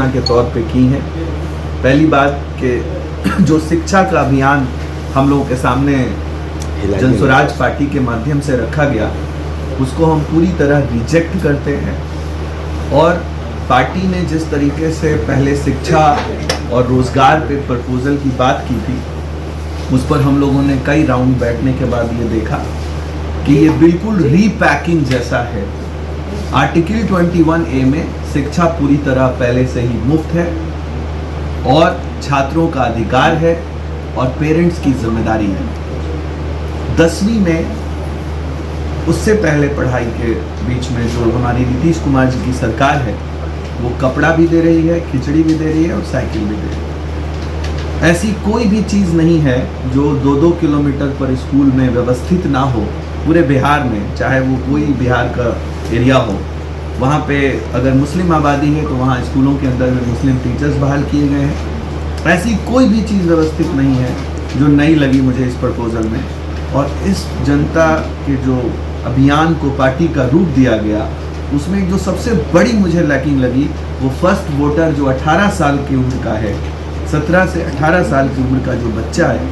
घोषणा के तौर पे की हैं। पहली बात कि जो शिक्षा का अभियान हम लोगों के सामने जनस्वराज पार्टी के माध्यम से रखा गया, उसको हम पूरी तरह रिजेक्ट करते हैं। और पार्टी ने जिस तरीके से पहले शिक्षा और रोजगार पे प्रपोजल की बात की थी, उस पर हम लोगों ने कई राउंड बैठने के बाद ये देखा कि ये बिल्कुल रीपैकिंग जैसा है। आर्टिकल 21A में शिक्षा पूरी तरह पहले से ही मुफ्त है और छात्रों का अधिकार है और पेरेंट्स की जिम्मेदारी है। 10वीं में उससे पहले पढ़ाई के बीच में जो हमारी नीतीश कुमार जी की सरकार है, वो कपड़ा भी दे रही है, खिचड़ी भी दे रही है और साइकिल भी दे रही है। ऐसी कोई भी चीज़ नहीं है जो 2-2 किलोमीटर पर स्कूल में व्यवस्थित ना हो पूरे बिहार में, चाहे वो कोई बिहार का एरिया हो। वहाँ पे अगर मुस्लिम आबादी है तो वहाँ स्कूलों के अंदर में मुस्लिम टीचर्स बहाल किए गए हैं। ऐसी कोई भी चीज़ व्यवस्थित नहीं है जो नई लगी मुझे इस प्रपोजल में। और इस जनता के जो अभियान को पार्टी का रूप दिया गया, उसमें जो सबसे बड़ी मुझे लैकिंग लगी, वो फर्स्ट वोटर जो 18 साल की उम्र का है, 17 से 18 साल की उम्र का जो बच्चा है,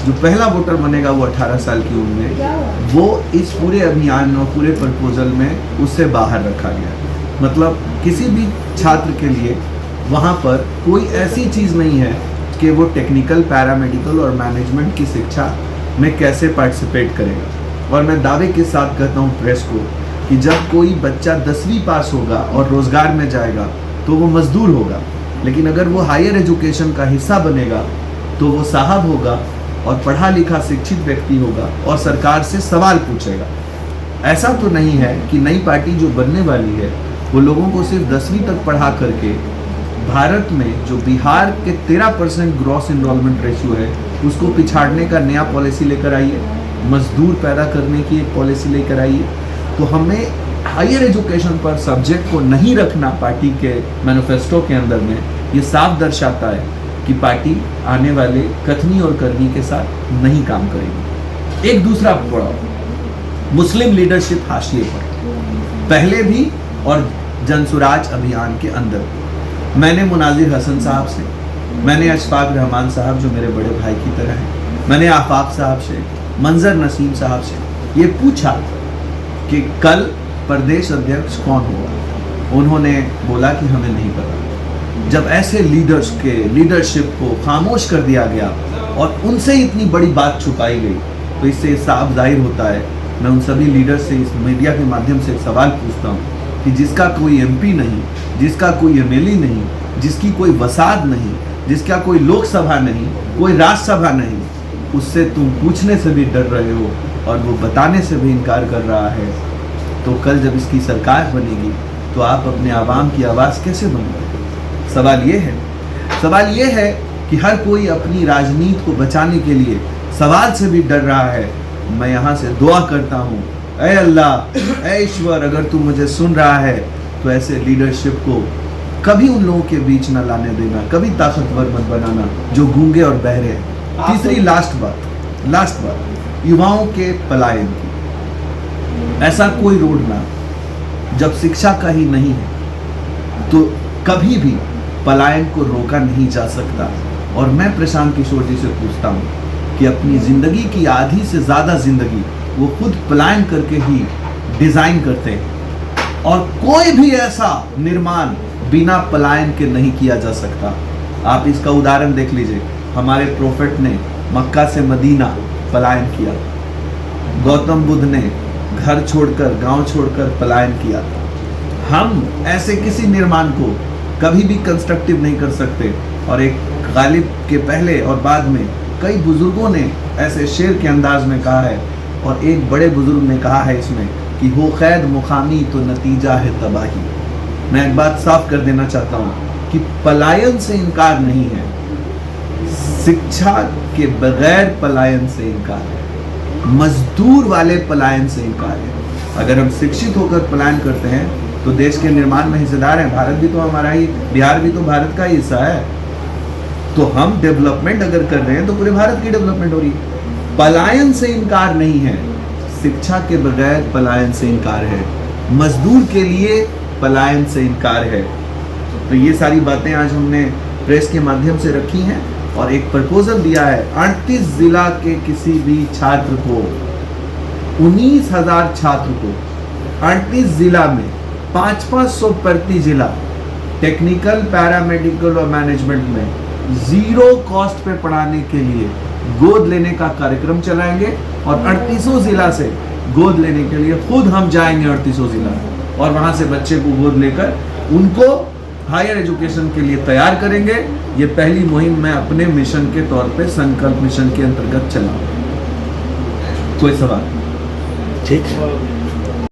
जो पहला वोटर बनेगा वो 18 साल की उम्र में, वो इस पूरे अभियान और पूरे प्रपोजल में उससे बाहर रखा गया। मतलब किसी भी छात्र के लिए वहाँ पर कोई ऐसी चीज़ नहीं है कि वो टेक्निकल, पैरामेडिकल और मैनेजमेंट की शिक्षा में कैसे पार्टिसिपेट करेगा। और मैं दावे के साथ कहता हूँ प्रेस को कि जब कोई बच्चा 10वीं पास होगा और रोज़गार में जाएगा तो वो मजदूर होगा, लेकिन अगर वो हायर एजुकेशन का हिस्सा बनेगा तो वो साहब होगा और पढ़ा लिखा शिक्षित व्यक्ति होगा और सरकार से सवाल पूछेगा। ऐसा तो नहीं है कि नई पार्टी जो बनने वाली है वो लोगों को सिर्फ 10वीं तक पढ़ा करके भारत में जो बिहार के 13% ग्रॉस इनरोलमेंट रेशियो है उसको पिछाड़ने का नया पॉलिसी लेकर आइए, मजदूर पैदा करने की एक पॉलिसी लेकर आइए। तो हमें हायर एजुकेशन पर सब्जेक्ट को नहीं रखना पार्टी के मैनिफेस्टो के अंदर में, ये साफ दर्शाता है कि पार्टी आने वाले कथनी और करनी के साथ नहीं काम करेगी। एक दूसरा बड़ा मुस्लिम लीडरशिप हाशिए पर, पहले भी और जनसुराज अभियान के अंदर मैंने मुनाजिर हसन साहब से, मैंने अशफाक रहमान साहब जो मेरे बड़े भाई की तरह हैं, मैंने आफाक साहब से, मंजर नसीम साहब से ये पूछा कि कल प्रदेश अध्यक्ष कौन होगा। उन्होंने बोला कि हमें नहीं पता। जब ऐसे लीडर्स के लीडरशिप को खामोश कर दिया गया और उनसे इतनी बड़ी बात छुपाई गई, तो इससे साफ जाहिर होता है। मैं उन सभी लीडर से इस मीडिया के माध्यम से एक सवाल पूछता हूँ कि जिसका कोई MP नहीं, जिसका कोई MLA नहीं, जिसकी कोई वसाद नहीं, जिसका कोई लोकसभा नहीं, कोई राज्यसभा नहीं, उससे तुम पूछने से भी डर रहे हो और वो बताने से भी इनकार कर रहा है, तो कल जब इसकी सरकार बनेगी तो आप अपने आवाम की आवाज़ कैसे बनोगे? सवाल ये है कि हर कोई अपनी राजनीति को बचाने के लिए सवाल से भी डर रहा है। मैं यहाँ से दुआ करता हूँ, ऐ अल्लाह, ऐ ईश्वर, अगर तू मुझे सुन रहा है तो ऐसे लीडरशिप को कभी उन लोगों के बीच न लाने देना, कभी ताकतवर मत बनाना जो गूंगे और बहरे हैं। तीसरी लास्ट बात युवाओं के पलायन की। ऐसा कोई रोड मैप जब शिक्षा का ही नहीं है तो कभी भी पलायन को रोका नहीं जा सकता। और मैं प्रशांत किशोर जी से पूछता हूँ कि अपनी ज़िंदगी की आधी से ज़्यादा ज़िंदगी वो खुद पलायन करके ही डिज़ाइन करते हैं और कोई भी ऐसा निर्माण बिना पलायन के नहीं किया जा सकता। आप इसका उदाहरण देख लीजिए, हमारे प्रोफेट ने मक्का से मदीना पलायन किया, गौतम बुद्ध ने घर छोड़कर, गांव छोड़कर पलायन किया। हम ऐसे किसी निर्माण को कभी भी कंस्ट्रक्टिव नहीं कर सकते। और एक गालिब के पहले और बाद में कई बुजुर्गों ने ऐसे शेर के अंदाज में कहा है, और एक बड़े बुजुर्ग ने कहा है इसमें कि हो कैद मुकामी तो नतीजा है तबाही। मैं एक बात साफ कर देना चाहता हूँ कि पलायन से इनकार नहीं है, शिक्षा के बगैर पलायन से इनकार है, मजदूर वाले पलायन से इनकार है। अगर हम शिक्षित होकर पलायन करते हैं तो देश के निर्माण में हिस्सेदार हैं। भारत भी तो हमारा ही, बिहार भी तो भारत का ही हिस्सा है। तो हम डेवलपमेंट अगर कर रहे हैं तो पूरे भारत की डेवलपमेंट हो रही है। पलायन से इनकार नहीं है, शिक्षा के बगैर पलायन से इनकार है, मजदूर के लिए पलायन से इनकार है। तो ये सारी बातें आज हमने प्रेस के माध्यम से रखी हैं और एक प्रपोजल दिया है 38 जिला के किसी भी छात्र को, 19,000 छात्र को 38 जिला में 500 प्रति जिला टेक्निकल, पैरामेडिकल और मैनेजमेंट में 0 कॉस्ट पे पढ़ाने के लिए गोद लेने का कार्यक्रम चलाएंगे और 38 जिला से गोद लेने के लिए खुद हम जाएंगे 38 जिला और वहां से बच्चे को गोद लेकर उनको हायर एजुकेशन के लिए तैयार करेंगे। ये पहली मुहिम मैं अपने मिशन के तौर पे संकल्प मिशन के अंतर्गत चलाऊंगा। कोई सवाल? ठीक है।